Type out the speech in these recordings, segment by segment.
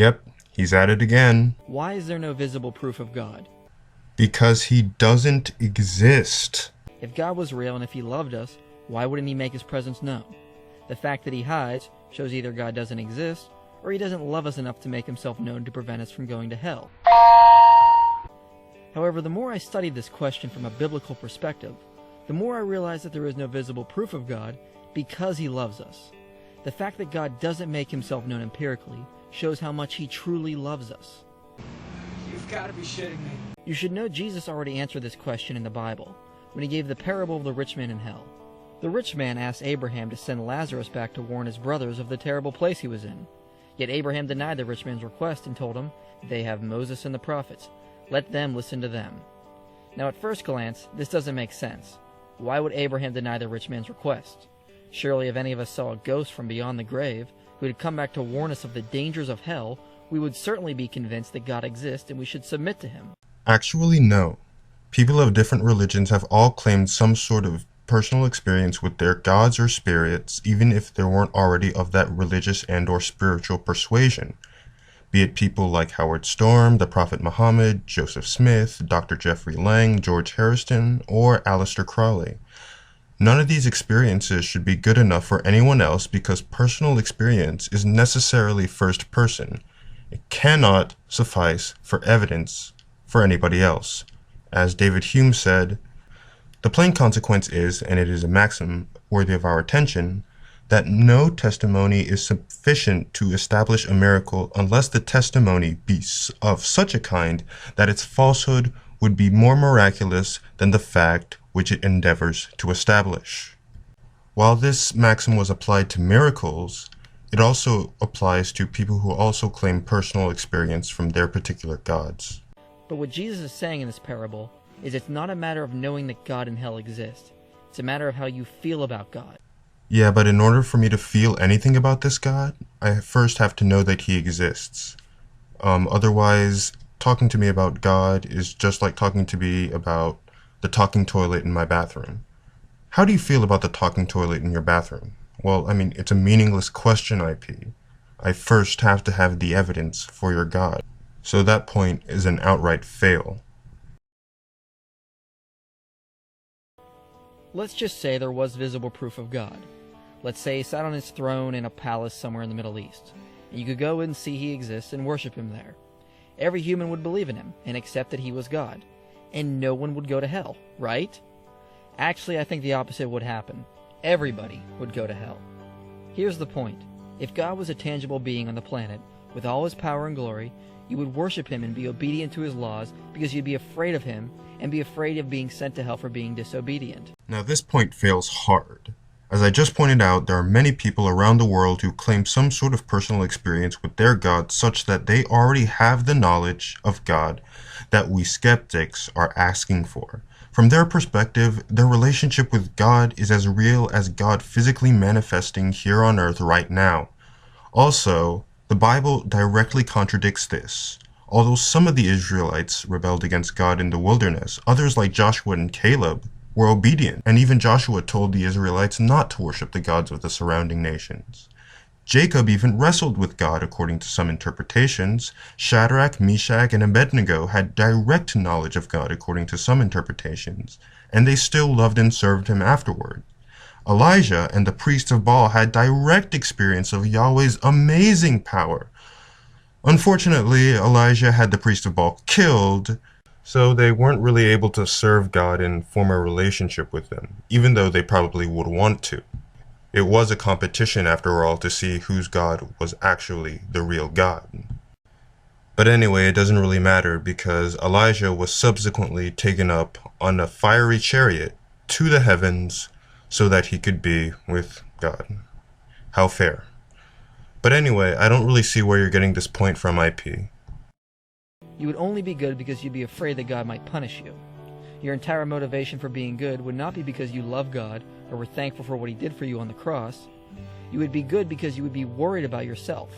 Yep, he's at it again. Why is there no visible proof of God? Because he doesn't exist. If God was real and if he loved us, why wouldn't he make his presence known? The fact that he hides shows either God doesn't exist, or he doesn't love us enough to make himself known to prevent us from going to hell. However, the more I studied this question from a biblical perspective, the more I realized that there is no visible proof of God because he loves us. The fact that God doesn't make himself known empirically shows how much he truly loves us. You've got to be shitting me. You should know Jesus already answered this question in the Bible when he gave the parable of the rich man in hell. The rich man asked Abraham to send Lazarus back to warn his brothers of the terrible place he was in. Yet Abraham denied the rich man's request and told him, "They have Moses and the prophets. Let them listen to them." Now at first glance, this doesn't make sense. Why would Abraham deny the rich man's request? Surely if any of us saw a ghost from beyond the grave, who had come back to warn us of the dangers of hell, we would certainly be convinced that God exists and we should submit to him. Actually, no. People of different religions have all claimed some sort of personal experience with their gods or spirits, even if they weren't already of that religious and or spiritual persuasion. Be it people like Howard Storm, the Prophet Muhammad, Joseph Smith, Dr. Jeffrey Lang, George Harrison, or Aleister Crowley. None of these experiences should be good enough for anyone else because personal experience is necessarily first person. It cannot suffice for evidence for anybody else. As David Hume said, "The plain consequence is, and it is a maxim worthy of our attention, that no testimony is sufficient to establish a miracle unless the testimony be of such a kind that its falsehood would be more miraculous than the fact which it endeavors to establish." While this maxim was applied to miracles, it also applies to people who also claim personal experience from their particular gods. But what Jesus is saying in this parable is it's not a matter of knowing that God and hell exist. It's a matter of how you feel about God. Yeah, but in order for me to feel anything about this God, I first have to know that he exists. Otherwise, talking to me about God is just like talking to me about the talking toilet in my bathroom. How do you feel about the talking toilet in your bathroom? Well, I mean, it's a meaningless question, IP. I first have to have the evidence for your God. So that point is an outright fail. Let's just say there was visible proof of God. Let's say he sat on his throne in a palace somewhere in the Middle East, and you could go and see he exists and worship him there. Every human would believe in him and accept that he was God, and no one would go to hell, right? Actually, I think the opposite would happen. Everybody would go to hell. Here's the point. If God was a tangible being on the planet, with all his power and glory, you would worship him and be obedient to his laws because you'd be afraid of him and be afraid of being sent to hell for being disobedient. Now this point fails hard. As I just pointed out, there are many people around the world who claim some sort of personal experience with their God such that they already have the knowledge of God that we skeptics are asking for. From their perspective, their relationship with God is as real as God physically manifesting here on earth right now. Also, the Bible directly contradicts this. Although some of the Israelites rebelled against God in the wilderness, others like Joshua and Caleb were obedient, and even Joshua told the Israelites not to worship the gods of the surrounding nations. Jacob even wrestled with God according to some interpretations. Shadrach, Meshach, and Abednego had direct knowledge of God according to some interpretations, and they still loved and served him afterward. Elijah and the priests of Baal had direct experience of Yahweh's amazing power. Unfortunately, Elijah had the priest of Baal killed, so they weren't really able to serve God and form a relationship with him, even though they probably would want to. It was a competition, after all, to see whose God was actually the real God. But anyway, it doesn't really matter because Elijah was subsequently taken up on a fiery chariot to the heavens so that he could be with God. How fair. But anyway, I don't really see where you're getting this point from, IP. You would only be good because you'd be afraid that God might punish you. Your entire motivation for being good would not be because you love God or were thankful for what he did for you on the cross. You would be good because you would be worried about yourself.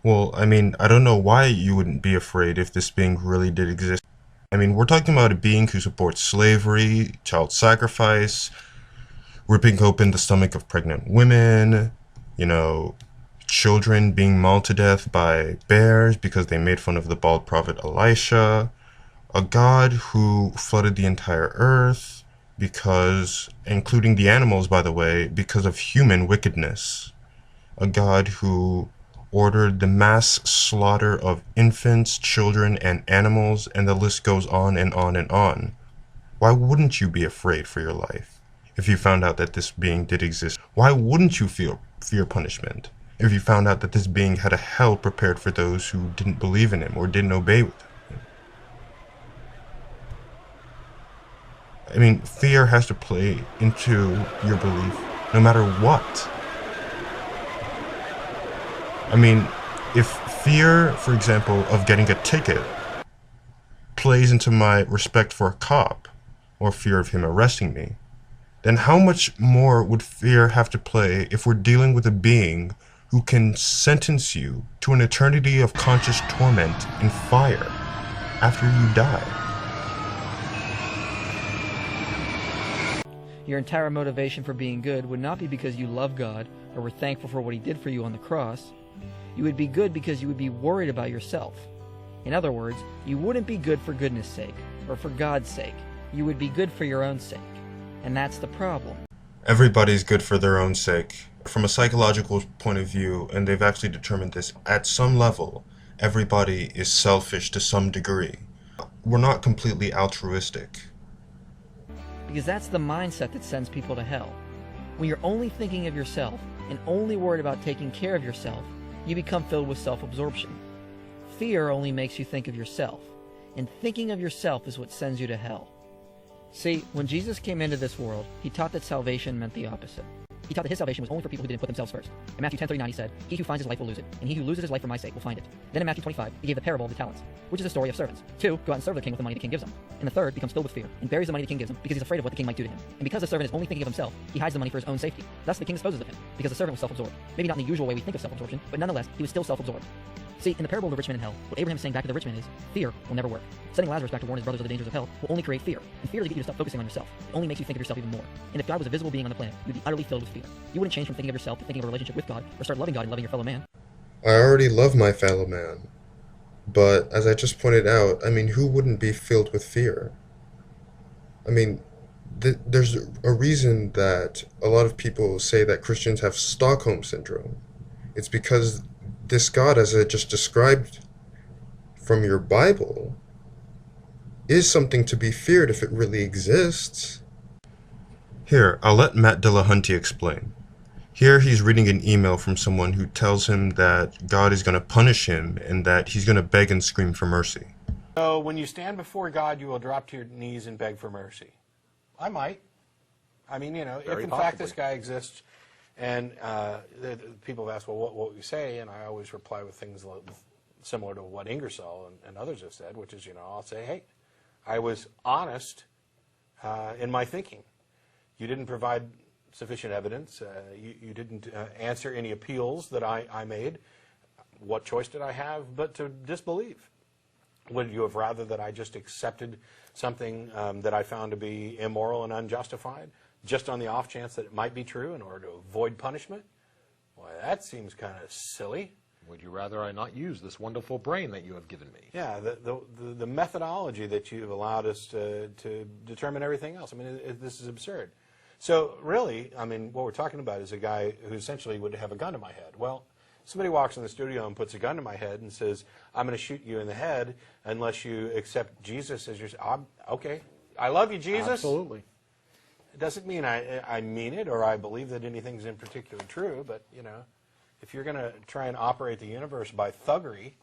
Well, I mean, I don't know why you wouldn't be afraid if this being really did exist. I mean, we're talking about a being who supports slavery, child sacrifice, ripping open the stomach of pregnant women, children being mauled to death by bears because they made fun of the bald prophet Elisha, a God who flooded the entire earth because, including the animals, by the way, because of human wickedness, a God who ordered the mass slaughter of infants, children, and animals, and the list goes on and on and on. Why wouldn't you be afraid for your life if you found out that this being did exist? Why wouldn't you fear punishment if you found out that this being had a hell prepared for those who didn't believe in him or didn't obey with him? I mean, fear has to play into your belief no matter what. I mean, if fear, for example, of getting a ticket plays into my respect for a cop, or fear of him arresting me, then how much more would fear have to play if we're dealing with a being who can sentence you to an eternity of conscious torment in fire after you die? Your entire motivation for being good would not be because you love God or were thankful for what he did for you on the cross. You would be good because you would be worried about yourself. In other words, you wouldn't be good for goodness sake or for God's sake. You would be good for your own sake. And that's the problem. Everybody's good for their own sake. From a psychological point of view, and they've actually determined this, at some level, everybody is selfish to some degree. We're not completely altruistic. Because that's the mindset that sends people to hell. When you're only thinking of yourself and only worried about taking care of yourself, you become filled with self-absorption. Fear only makes you think of yourself, and thinking of yourself is what sends you to hell. See, when Jesus came into this world, he taught that salvation meant the opposite. He taught that his salvation was only for people who didn't put themselves first. In Matthew 10:39 he said, "He who finds his life will lose it, and he who loses his life for my sake will find it." Then in Matthew 25, he gave the parable of the talents, which is a story of servants. 2 go out and serve their king with the money the king gives them. And the third becomes filled with fear and buries the money the king gives him because he's afraid of what the king might do to him. And because the servant is only thinking of himself, he hides the money for his own safety. Thus the king disposes of him, because the servant was self-absorbed. Maybe not in the usual way we think of self-absorption, but nonetheless, he was still self-absorbed. See, in the parable of the rich man in hell, what Abraham is saying back to the rich man is, fear will never work. Sending Lazarus back to warn his brothers of the dangers of hell will only create fear, and fear will get you to stop focusing on yourself. It only makes you think of yourself even more. And if God was a visible being on the planet, you would be utterly filled with fear. You wouldn't change from thinking of yourself to thinking of a relationship with God, or start loving God and loving your fellow man. I already love my fellow man. But, as I just pointed out, I mean, who wouldn't be filled with fear? I mean, there's a reason that a lot of people say that Christians have Stockholm Syndrome. It's because this God, as I just described from your Bible, is something to be feared if it really exists. Here, I'll let Matt Dillahunty explain. Here he's reading an email from someone who tells him that God is going to punish him and that he's going to beg and scream for mercy. So when you stand before God, you will drop to your knees and beg for mercy. I might. I mean, you know, if in fact this guy exists, and people have asked, well, what would you say? And I always reply with things similar to what Ingersoll and others have said, which is, you know, I'll say, hey, I was honest in my thinking. You didn't provide sufficient evidence. You didn't answer any appeals that I made. What choice did I have but to disbelieve? Would you have rather that I just accepted something that I found to be immoral and unjustified, just on the off chance that it might be true in order to avoid punishment? Well, that seems kind of silly. Would you rather I not use this wonderful brain that you have given me? Yeah, the methodology that you've allowed us to determine everything else. I mean, this is absurd. So really, I mean, what we're talking about is a guy who essentially would have a gun to my head. Well, somebody walks in the studio and puts a gun to my head and says, I'm going to shoot you in the head unless you accept Jesus as your... Okay, I love you, Jesus. Absolutely. It doesn't mean I mean it or I believe that anything's in particular true, but, you know, if you're going to try and operate the universe by thuggery,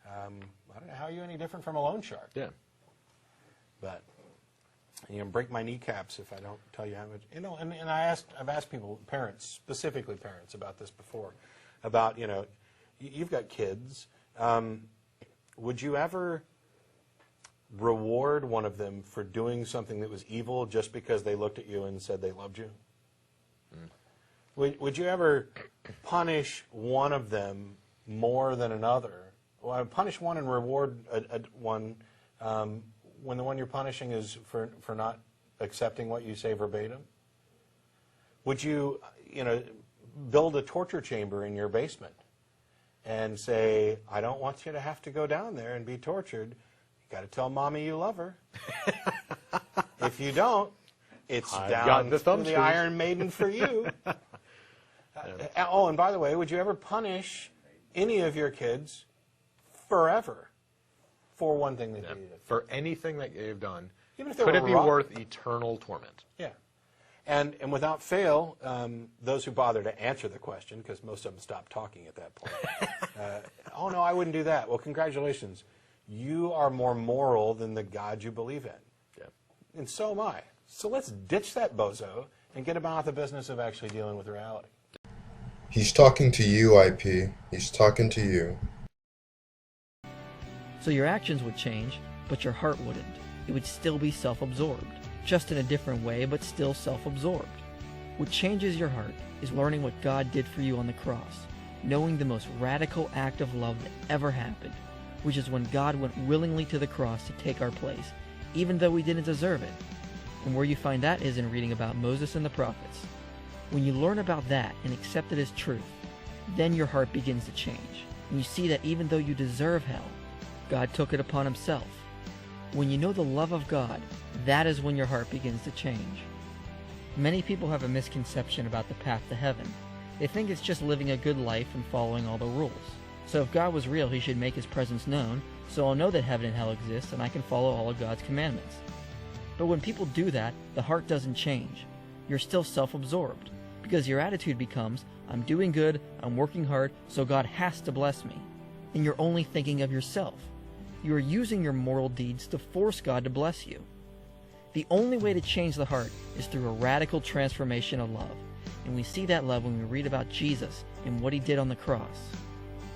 I don't know how you're any different from a loan shark. Yeah. But... you know, break my kneecaps if I don't tell you how much. You know, and I've asked people, parents, specifically parents, about this before, about, you know, you've got kids. Would you ever reward one of them for doing something that was evil just because they looked at you and said they loved you? Would you ever punish one of them more than another? Well, punish one and reward one. When the one you're punishing is for not accepting what you say verbatim? Would you, you know, build a torture chamber in your basement and say, I don't want you to have to go down there and be tortured. You got to tell Mommy you love her. If you don't, it's down to the Iron Maiden for you. Oh, and by the way, would you ever punish any of your kids forever for one thing that you did? For anything that you've done, Even if could it be worth eternal torment? Yeah. And without fail, those who bother to answer the question, because most of them stop talking at that point, oh, no, I wouldn't do that. Well, congratulations. You are more moral than the God you believe in. Yeah. And so am I. So let's ditch that bozo and get about the business of actually dealing with reality. He's talking to you, IP. He's talking to you. So your actions would change, but your heart wouldn't. It would still be self-absorbed, just in a different way, but still self-absorbed. What changes your heart is learning what God did for you on the cross, knowing the most radical act of love that ever happened, which is when God went willingly to the cross to take our place, even though we didn't deserve it. And where you find that is in reading about Moses and the prophets. When you learn about that and accept it as truth, then your heart begins to change, and you see that even though you deserve hell, God took it upon himself. When you know the love of God, that is when your heart begins to change. Many people have a misconception about the path to heaven. They think it's just living a good life and following all the rules. So if God was real, he should make his presence known, so I'll know that heaven and hell exist and I can follow all of God's commandments. But when people do that, the heart doesn't change. You're still self-absorbed, because your attitude becomes, I'm doing good, I'm working hard, so God has to bless me. And you're only thinking of yourself. You are using your moral deeds to force God to bless you. The only way to change the heart is through a radical transformation of love, and we see that love when we read about Jesus and what he did on the cross.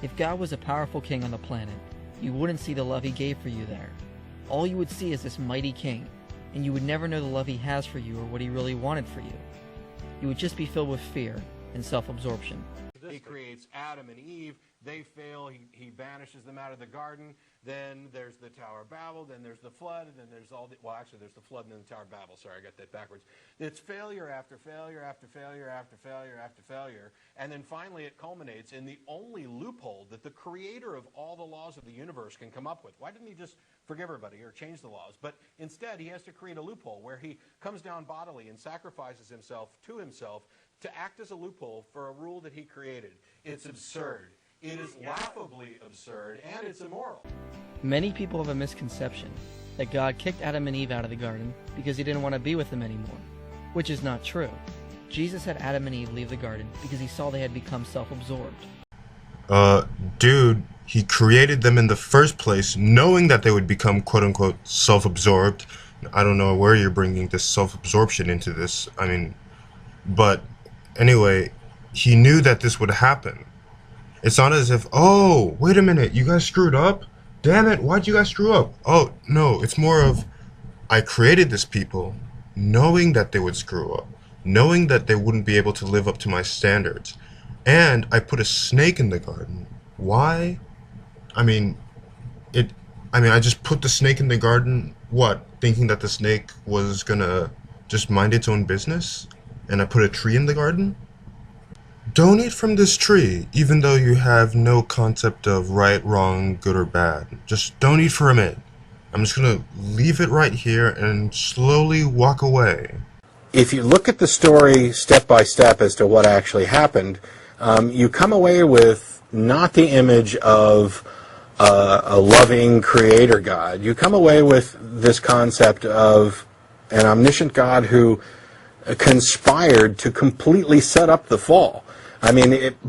If God was a powerful king on the planet, you wouldn't see the love he gave for you there. All you would see is this mighty king, and you would never know the love he has for you or what he really wanted for you. You would just be filled with fear and self-absorption. He creates Adam and Eve. They fail. He banishes them out of the garden. Then there's the Tower of Babel. Then there's the flood. And then there's there's the flood and then the Tower of Babel. Sorry, I got that backwards. It's failure after failure after failure after failure after failure. And then finally it culminates in the only loophole that the creator of all the laws of the universe can come up with. Why didn't he just forgive everybody or change the laws? But instead he has to create a loophole where he comes down bodily and sacrifices himself to act as a loophole for a rule that he created. It's absurd. It is laughably absurd, and it's immoral. Many people have a misconception that God kicked Adam and Eve out of the garden because he didn't want to be with them anymore, which is not true. Jesus had Adam and Eve leave the garden because he saw they had become self-absorbed. Dude, he created them in the first place knowing that they would become quote-unquote self-absorbed. I don't know where you're bringing this self-absorption into this. But anyway, he knew that this would happen. It's not as if, oh, wait a minute, you guys screwed up? Damn it, why'd you guys screw up? Oh, no, it's more of, I created this people knowing that they would screw up, knowing that they wouldn't be able to live up to my standards. And I put a snake in the garden. Why? I just put the snake in the garden, what? Thinking that the snake was gonna just mind its own business? And I put a tree in the garden? Don't eat from this tree, even though you have no concept of right, wrong, good, or bad. Just don't eat from it. I'm just going to leave it right here and slowly walk away. If you look at the story step by step as to what actually happened, you come away with not the image of a loving creator God. You come away with this concept of an omniscient God who conspired to completely set up the fall.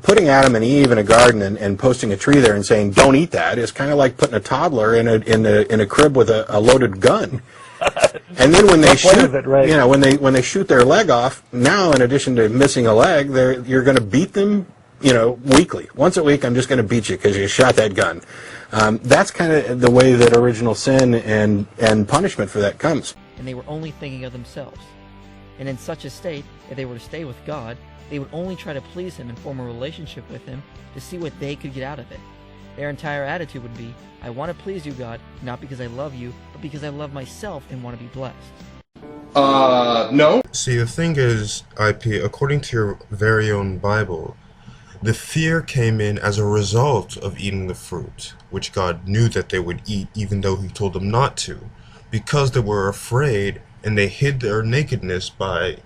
Putting Adam and Eve in a garden and posting a tree there and saying, don't eat that, is kind of like putting a toddler in a crib with a loaded gun. And then when they shoot, when they shoot their leg off, now in addition to missing a leg, you're going to beat them, weekly. Once a week, I'm just going to beat you because you shot that gun. That's kind of the way that original sin and punishment for that comes. And they were only thinking of themselves. And in such a state, if they were to stay with God, they would only try to please him and form a relationship with him to see what they could get out of it. Their entire attitude would be, I want to please you, God, not because I love you, but because I love myself and want to be blessed. No. See, the thing is, IP, according to your very own Bible, The fear came in as a result of eating the fruit, which God knew that they would eat even though he told them not to, because they were afraid and they hid their nakedness by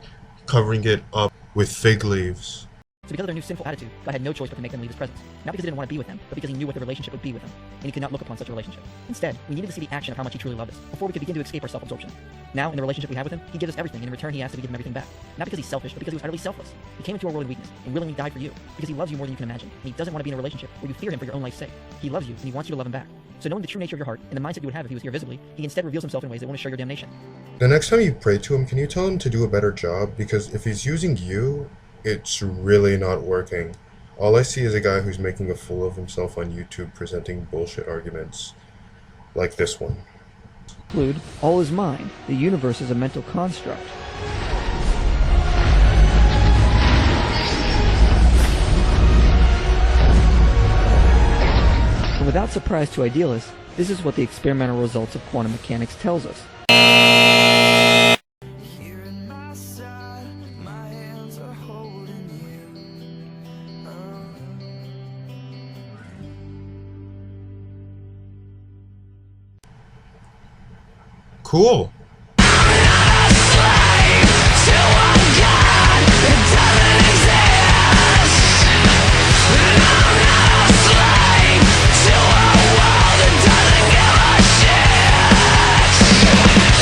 covering it up with fig leaves. So because of their new sinful attitude, God had no choice but to make them leave his presence. Not because he didn't want to be with them, but because he knew what the relationship would be with them, and he could not look upon such a relationship. Instead, we needed to see the action of how much he truly loved us, before we could begin to escape our self-absorption. Now, in the relationship we have with him, he gives us everything, and in return he asks that we give him everything back. Not because he's selfish, but because he was utterly selfless. He came into our world in weakness, and willingly died for you, because he loves you more than you can imagine, and he doesn't want to be in a relationship where you fear him for your own life's sake. He loves you, and he wants you to love him back. So knowing the true nature of your heart, and the mindset you would have if he was here visibly, he instead reveals himself in ways that want to show your damnation. The next time you pray to him, can you tell him to do a better job? Because if he's using you, it's really not working. All I see is a guy who's making a fool of himself on YouTube presenting bullshit arguments like this one. Conclude, all is mind. The universe is a mental construct. And without surprise to idealists, this is what the experimental results of quantum mechanics tells us. Cool.